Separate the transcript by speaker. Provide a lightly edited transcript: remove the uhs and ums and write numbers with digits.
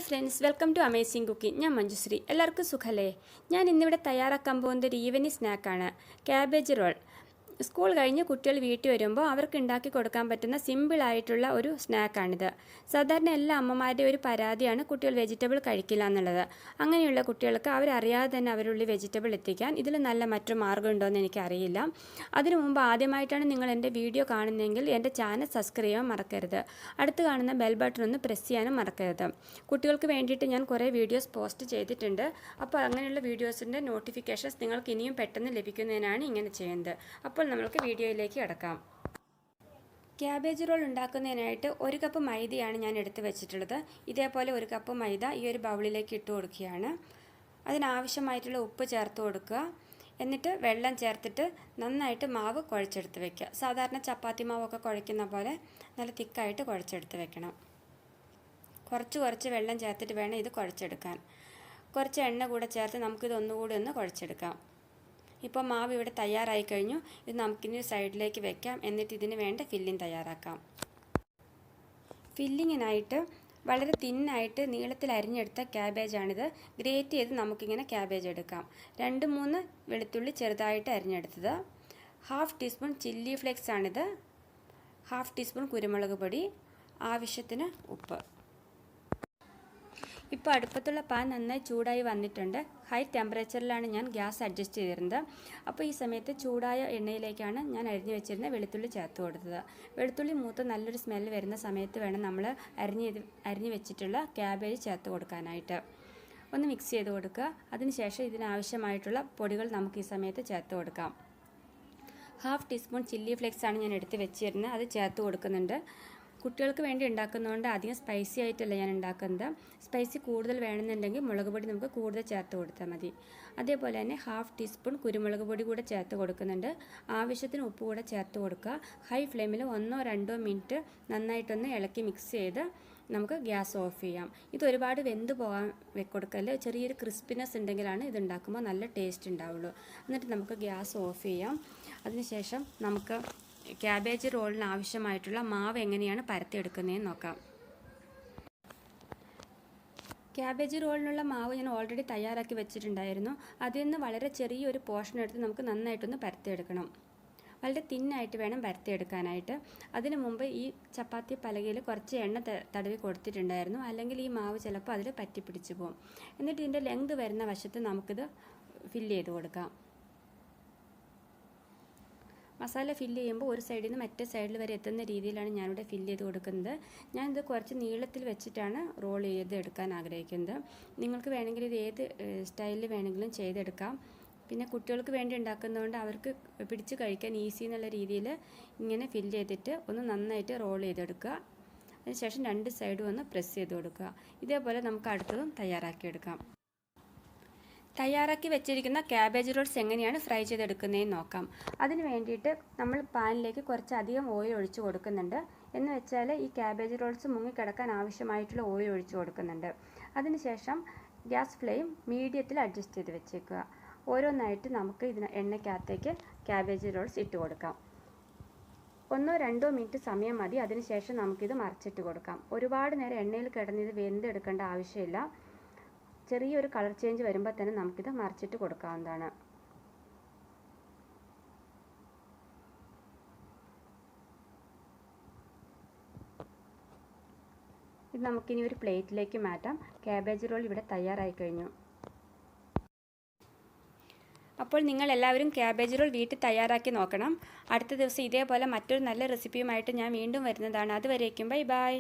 Speaker 1: friends, welcome to Amazing Cooking. I am Manjusree. Ellarkku sukhale. Njan innivide thayyaraakkan povunna oru evening snack aanu cabbage roll. School കഴിഞ്ഞ് കുട്ടികൾ വീട്ടിൽ വരുമ്പോൾ അവർക്ക് ഉണ്ടാക്കി കൊടുക്കാൻ പറ്റുന്ന സിമ്പിൾ ആയിട്ടുള്ള ഒരു സ്നാക്കാണിത്. സാധാരണ എല്ലാ അമ്മമാരുടെയും ഒരു പരാതിയാണ് കുട്ടികൾ വെജിറ്റബിൾ കഴിക്കില്ല എന്നുള്ളത്. അങ്ങനെയുള്ള കുട്ടികൾക്ക് അവരറിയാതെ തന്നെ അവരുള്ളിൽ വെജിറ്റബിൾ എത്തിക്കാൻ ഇതിൽ നല്ല മറ്റു മാർഗ്ഗം ഉണ്ടോ എന്ന് എനിക്കറിയില്ല. അതിനു മുമ്പ് ആദ്യമായിട്ടാണ് നിങ്ങൾ എൻ്റെ വീഡിയോ കാണുന്നതെങ്കിൽ എൻ്റെ ചാനൽ സബ്സ്ക്രൈബ് ചെയ്യാൻ മറക്കരുത്. അടുത്ത് കാണുന്ന ബെൽ ബട്ടൺ ഒന്ന് പ്രസ് ചെയ്യാനും മറക്കരുത്. കുട്ടികൾക്ക് വേണ്ടിയിട്ട് ഞാൻ കുറേ വീഡിയോസ് പോസ്റ്റ് ചെയ്തിട്ടുണ്ട്. അപ്പോൾ അങ്ങനെയുള്ള വീഡിയോസിൻ്റെ നോട്ടിഫിക്കേഷൻസ് നിങ്ങൾക്ക് ഇനിയും പെട്ടെന്ന് ലഭിക്കുന്നതിനാണ് ഇങ്ങനെ ചെയ്യുന്നത്. അപ്പോൾ നമുക്ക് വീഡിയോയിലേക്ക് കടക്കാം. ക്യാബേജ് റോൾ ഉണ്ടാക്കുന്നതിനായിട്ട് 1 കപ്പ് മൈദയാണ് ഞാൻ എടുത്ത് വെച്ചിട്ടുള്ളത്. ഇതേപോലെ 1 കപ്പ് മൈദ ഈ ഒരു ബൗളിലേക്ക് ഇട്ട് കൊടുക്കുകയാണ്. അതിനാവശ്യമായിട്ടുള്ള ഉപ്പ് ചേർത്ത് കൊടുക്കുക. എന്നിട്ട് വെള്ളം ചേർത്തിട്ട് നന്നായിട്ട് മാവ് കുഴച്ചെടുത്ത് വെക്കുക. സാധാരണ ചപ്പാത്തി മാവൊക്കെ കുഴയ്ക്കുന്ന പോലെ നല്ല തിക്കായിട്ട് കുഴച്ചെടുത്ത് വെക്കണം. കുറച്ച് വെള്ളം ചേർത്തിട്ട് വേണം ഇത് കുഴച്ചെടുക്കാൻ. കുറച്ച് എണ്ണ കൂടെ ചേർത്ത് നമുക്കിത് ഒന്നുകൂടി ഒന്ന് കുഴച്ചെടുക്കാം. ഇപ്പോൾ മാവ് ഇവിടെ തയ്യാറായി കഴിഞ്ഞു. ഇത് നമുക്കിനി സൈഡിലേക്ക് വെക്കാം. എന്നിട്ട് ഇതിന് വേണ്ട ഫില്ലിംഗ് തയ്യാറാക്കാം. ഫില്ലിങ്ങിനായിട്ട് വളരെ തിന്നായിട്ട് നീളത്തിൽ അരിഞ്ഞെടുത്ത ക്യാബേജാണിത്. ഗ്രേറ്റ് ചെയ്ത് നമുക്കിങ്ങനെ ക്യാബേജ് എടുക്കാം. 2-3 വെളുത്തുള്ളി ചെറുതായിട്ട് അരിഞ്ഞെടുത്തത്. 1/2 ടീസ്പൂൺ ചില്ലി ഫ്ലേക്സ് ആണിത്. 1/2 ടീസ്പൂൺ കുരുമുളക് പൊടി, ആവശ്യത്തിന് ഉപ്പ്. ഇപ്പോൾ അടുപ്പത്തുള്ള പാൻ നന്നായി ചൂടായി വന്നിട്ടുണ്ട്. ഹൈ ടെമ്പറേച്ചറിലാണ് ഞാൻ ഗ്യാസ് അഡ്ജസ്റ്റ് ചെയ്തിരുന്നത്. അപ്പോൾ ഈ സമയത്ത് ചൂടായ എണ്ണയിലേക്കാണ് ഞാൻ അരിഞ്ഞു വെളുത്തുള്ളി ചേർത്ത് കൊടുത്തത്. വെളുത്തുള്ളി മൂത്ത് നല്ലൊരു സ്മെല്ല് വരുന്ന സമയത്ത് വേണം നമ്മൾ അരിഞ്ഞു വെച്ചിട്ടുള്ള ക്യാബേജ് ചേർത്ത് കൊടുക്കാനായിട്ട്. ഒന്ന് മിക്സ് ചെയ്ത് കൊടുക്കുക. അതിനുശേഷം ഇതിനാവശ്യമായിട്ടുള്ള പൊടികൾ നമുക്ക് ഈ സമയത്ത് ചേർത്ത് കൊടുക്കാം. 1/2 ടീസ്പൂൺ ചില്ലി ഫ്ലേക്സ് ആണ് ഞാൻ എടുത്ത് വെച്ചിരുന്നത്. അത് ചേർത്ത് കൊടുക്കുന്നുണ്ട്. കുട്ടികൾക്ക് വേണ്ടി ഉണ്ടാക്കുന്നതുകൊണ്ട് അധികം സ്പൈസി ആയിട്ടല്ല ഞാൻ ഉണ്ടാക്കുന്നത്. സ്പൈസി കൂടുതൽ വേണമെന്നുണ്ടെങ്കിൽ മുളക് പൊടി നമുക്ക് കൂടുതൽ ചേർത്ത് കൊടുത്താൽ മതി. അതേപോലെ തന്നെ 1/2 ടീസ്പൂൺ കുരുമുളക് പൊടി കൂടെ ചേർത്ത് കൊടുക്കുന്നുണ്ട്. ആവശ്യത്തിന് ഉപ്പ് കൂടെ ചേർത്ത് കൊടുക്കുക. ഹൈ ഫ്ലെയിമിൽ 1-2 മിനിറ്റ് നന്നായിട്ടൊന്ന് ഇളക്കി മിക്സ് ചെയ്ത് നമുക്ക് ഗ്യാസ് ഓഫ് ചെയ്യാം. ഇത് ഒരുപാട് വെന്ത് പോകാൻ കൊടുക്കല്. ചെറിയൊരു ക്രിസ്പിനെസ് ഉണ്ടെങ്കിലാണ് ഇത് ഉണ്ടാക്കുമ്പോൾ നല്ല ടേസ്റ്റ് ഉണ്ടാവുള്ളൂ. എന്നിട്ട് നമുക്ക് ഗ്യാസ് ഓഫ് ചെയ്യാം. അതിനുശേഷം നമുക്ക് ക്യാബേജ് റോളിന് ആവശ്യമായിട്ടുള്ള മാവ് എങ്ങനെയാണ് പരത്തിയെടുക്കുന്നതെന്ന് നോക്കാം. ക്യാബേജ് റോളിനുള്ള മാവ് ഞാൻ ഓൾറെഡി തയ്യാറാക്കി വെച്ചിട്ടുണ്ടായിരുന്നു. അതിൽ നിന്ന് വളരെ ചെറിയൊരു പോർഷൻ എടുത്ത് നമുക്ക് നന്നായിട്ടൊന്ന് പരത്തിയെടുക്കണം. വളരെ തിന്നായിട്ട് വേണം പരത്തിയെടുക്കാനായിട്ട്. അതിനു മുമ്പ് ഈ ചപ്പാത്തി പലകയിൽ കുറച്ച് എണ്ണ തടവി കൊടുത്തിട്ടുണ്ടായിരുന്നു. അല്ലെങ്കിൽ ഈ മാവ് ചിലപ്പോൾ അതിൽ പറ്റിപ്പിടിച്ച് പോകും. എന്നിട്ട് ഇതിൻ്റെ ലെങ്ത് വരുന്ന വശത്ത് നമുക്കിത് ഫില്ല് ചെയ്ത് കൊടുക്കാം. മസാല ഫില്ല് ചെയ്യുമ്പോൾ ഒരു സൈഡിൽ നിന്ന് മറ്റേ സൈഡിൽ വരെ എത്തുന്ന രീതിയിലാണ് ഞാനിവിടെ ഫില്ല് ചെയ്ത് കൊടുക്കുന്നത്. ഞാനിത് കുറച്ച് നീളത്തിൽ വെച്ചിട്ടാണ് റോൾ ചെയ്ത് എടുക്കാൻ ആഗ്രഹിക്കുന്നത്. നിങ്ങൾക്ക് വേണമെങ്കിൽ ഇത് ഏത് സ്റ്റൈലിൽ വേണമെങ്കിലും ചെയ്തെടുക്കാം. പിന്നെ കുട്ടികൾക്ക് വേണ്ടി ഉണ്ടാക്കുന്നതുകൊണ്ട് അവർക്ക് പിടിച്ച് കഴിക്കാൻ ഈസി എന്നുള്ള രീതിയിൽ ഇങ്ങനെ ഫില്ല് ചെയ്തിട്ട് ഒന്ന് നന്നായിട്ട് റോൾ ചെയ്തെടുക്കുക. അതിനുശേഷം 2 സൈഡും ഒന്ന് പ്രസ് ചെയ്ത് കൊടുക്കുക. ഇതേപോലെ നമുക്ക് അടുത്തതും തയ്യാറാക്കിയെടുക്കാം. തയ്യാറാക്കി വെച്ചിരിക്കുന്ന ക്യാബേജ് റോൾസ് എങ്ങനെയാണ് ഫ്രൈ ചെയ്തെടുക്കുന്നതെന്ന് നോക്കാം. അതിന് വേണ്ടിയിട്ട് നമ്മൾ പാനിലേക്ക് കുറച്ചധികം ഓയിൽ ഒഴിച്ച് കൊടുക്കുന്നുണ്ട്. എന്ന് വെച്ചാൽ ഈ ക്യാബേജ് റോൾസ് മുങ്ങിക്കിടക്കാൻ ആവശ്യമായിട്ടുള്ള ഓയിൽ ഒഴിച്ച് കൊടുക്കുന്നുണ്ട്. അതിനുശേഷം ഗ്യാസ് ഫ്ലെയിം മീഡിയത്തിൽ അഡ്ജസ്റ്റ് ചെയ്ത് വെച്ചേക്കുക. ഓരോന്നായിട്ട് നമുക്ക് എണ്ണയ്ക്കകത്തേക്ക് ക്യാബേജ് റോൾസ് ഇട്ട് കൊടുക്കാം. 1-2 മിനിറ്റ് സമയം മതി. അതിനുശേഷം നമുക്കിത് മറിച്ചിട്ട് കൊടുക്കാം. ഒരുപാട് നേരം എണ്ണയിൽ കിടന്ന് ഇത് വെന്തെടുക്കേണ്ട ആവശ്യമില്ല. ചെറിയൊരു കളർ ചേഞ്ച് വരുമ്പോൾ തന്നെ നമുക്കിത് മറിച്ചിട്ട് കൊടുക്കാവുന്നതാണ്. ഇത് നമുക്കിനി ഒരു പ്ലേറ്റിലേക്ക് മാറ്റാം. ക്യാബേജ് റോൾ ഇവിടെ തയ്യാറായി കഴിഞ്ഞു. അപ്പോൾ നിങ്ങൾ എല്ലാവരും ക്യാബേജ് റോൾ വീട്ടിൽ തയ്യാറാക്കി നോക്കണം. അടുത്ത ദിവസം ഇതേപോലെ മറ്റൊരു നല്ല റെസിപ്പിയുമായിട്ട് ഞാൻ വീണ്ടും വരുന്നതാണ്. അതുവരേക്കും ബൈ ബൈ.